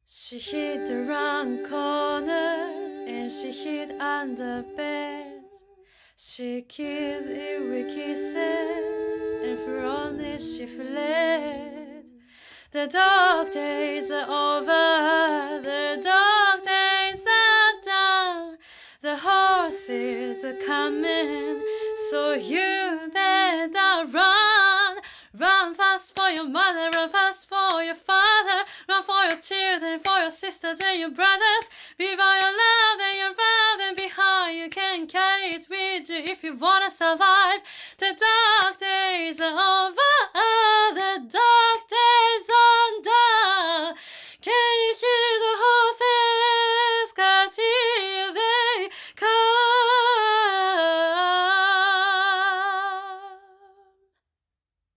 She hid around corners and she hid under beds. She killed it with kisses and from it she fled. The dark days are over, the dark days are done. The horses are coming, so you better run. Run fast for your mother, run fast for your father, run for your children, for your sisters and your brothers. Be by your love and your love and behind you can carry it with you if you wanna survive. The dark days are over, the